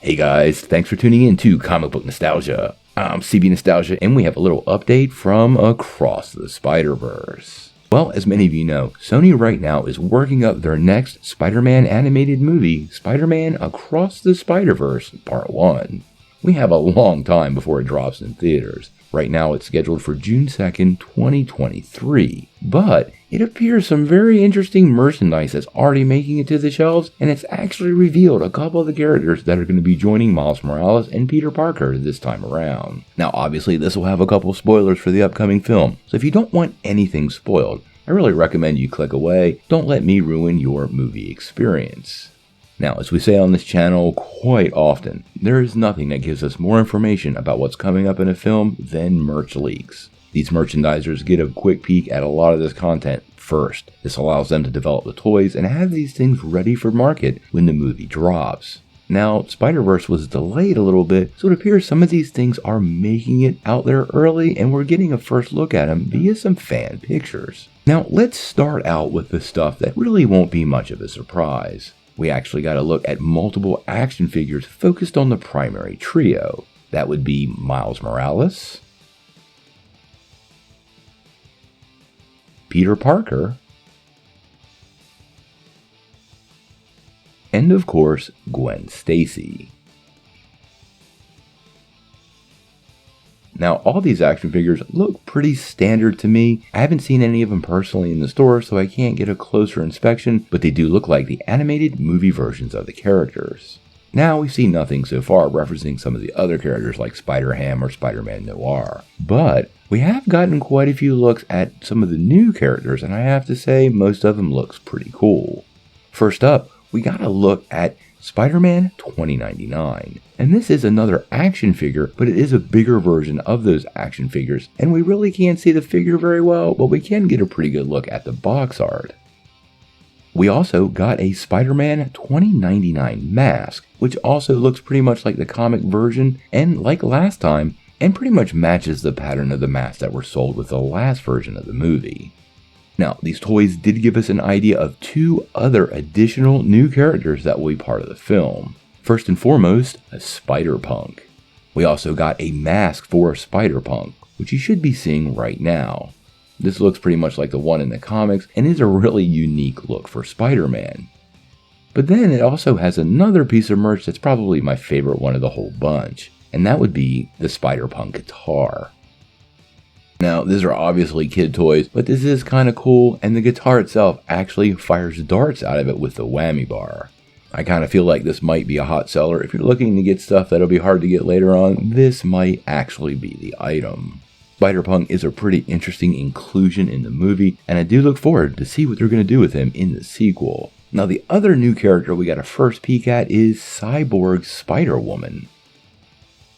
Hey guys, thanks for tuning in to Comic Book Nostalgia. I'm CB Nostalgia, and we have a little update from across the Spider-Verse. Well, as many of you know, Sony right now is working up their next Spider-Man animated movie, Spider-Man Across the Spider-Verse Part 1. We have a long time before it drops in theaters. Right now it's scheduled for June 2nd, 2023. But it appears some very interesting merchandise is already making it to the shelves, and it's actually revealed a couple of the characters that are going to be joining Miles Morales and Peter Parker this time around. Now obviously this will have a couple of spoilers for the upcoming film, so if you don't want anything spoiled, I really recommend you click away. Don't let me ruin your movie experience. Now, as we say on this channel quite often, there is nothing that gives us more information about what's coming up in a film than merch leaks. These merchandisers get a quick peek at a lot of this content first. This allows them to develop the toys and have these things ready for market when the movie drops. Now, Spider-Verse was delayed a little bit, so it appears some of these things are making it out there early, and we're getting a first look at them via some fan pictures. Now, let's start out with the stuff that really won't be much of a surprise. We actually got a look at multiple action figures focused on the primary trio. That would be Miles Morales, Peter Parker, and of course, Gwen Stacy. Now, all these action figures look pretty standard to me. I haven't seen any of them personally in the store, so I can't get a closer inspection, but they do look like the animated movie versions of the characters. Now, we see nothing so far referencing some of the other characters like Spider-Ham or Spider-Man Noir, but we have gotten quite a few looks at some of the new characters, and I have to say most of them looks pretty cool. First up, we got a look at Spider-Man 2099. And this is another action figure, but it is a bigger version of those action figures, and we really can't see the figure very well, but we can get a pretty good look at the box art. We also got a Spider-Man 2099 mask, which also looks pretty much like the comic version, and like last time, and pretty much matches the pattern of the masks that were sold with the last version of the movie. Now, these toys did give us an idea of two other additional new characters that will be part of the film. First and foremost, a Spider-Punk. We also got a mask for Spider-Punk, which you should be seeing right now. This looks pretty much like the one in the comics and is a really unique look for Spider-Man. But then it also has another piece of merch that's probably my favorite one of the whole bunch, and that would be the Spider-Punk guitar. Now, these are obviously kid toys, but this is kind of cool, and the guitar itself actually fires darts out of it with the whammy bar. I kind of feel like this might be a hot seller. If you're looking to get stuff that'll be hard to get later on, this might actually be the item. Spider-Punk is a pretty interesting inclusion in the movie, and I do look forward to see what they're going to do with him in the sequel. Now, the other new character we got a first peek at is Cyborg Spider-Woman.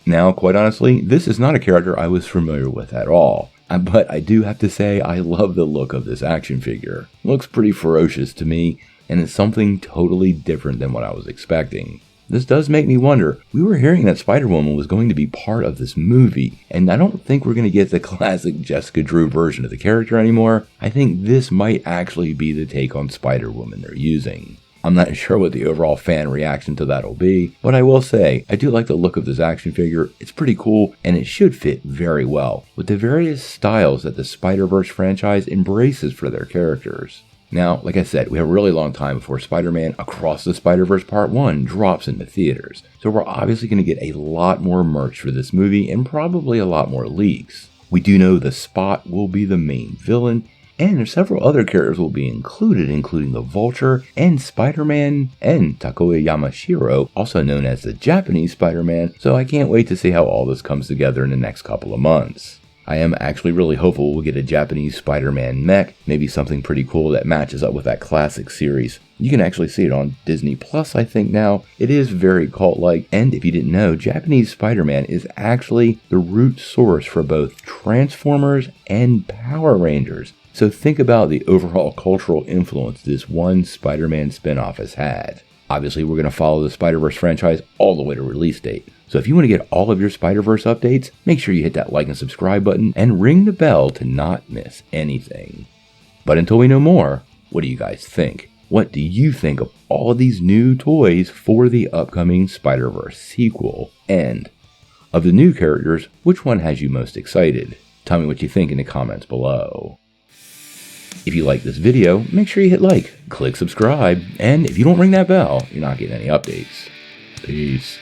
Now, quite honestly, this is not a character I was familiar with at all, but I do have to say I love the look of this action figure. It looks pretty ferocious to me, and it's something totally different than what I was expecting. This does make me wonder, we were hearing that Spider-Woman was going to be part of this movie, and I don't think we're going to get the classic Jessica Drew version of the character anymore. I think this might actually be the take on Spider-Woman they're using. I'm not sure what the overall fan reaction to that will be, but I will say, I do like the look of this action figure. It's pretty cool, and it should fit very well with the various styles that the Spider-Verse franchise embraces for their characters. Now, like I said, we have a really long time before Spider-Man Across the Spider-Verse Part 1 drops into theaters, so we're obviously going to get a lot more merch for this movie and probably a lot more leaks. We do know the Spot will be the main villain, and several other characters will be included, including the Vulture and Spider-Man and Takuya Yamashiro, also known as the Japanese Spider-Man, so I can't wait to see how all this comes together in the next couple of months. I am actually really hopeful we'll get a Japanese Spider-Man mech, maybe something pretty cool that matches up with that classic series. You can actually see it on Disney Plus, I think now. It is very cult-like, and if you didn't know, Japanese Spider-Man is actually the root source for both Transformers and Power Rangers. So think about the overall cultural influence this one Spider-Man spin-off has had. Obviously, we're going to follow the Spider-Verse franchise all the way to release date. So if you want to get all of your Spider-Verse updates, make sure you hit that like and subscribe button and ring the bell to not miss anything. But until we know more, what do you guys think? What do you think of all of these new toys for the upcoming Spider-Verse sequel? And of the new characters, which one has you most excited? Tell me what you think in the comments below. If you like this video, make sure you hit like, click subscribe, and if you don't ring that bell, you're not getting any updates. Peace.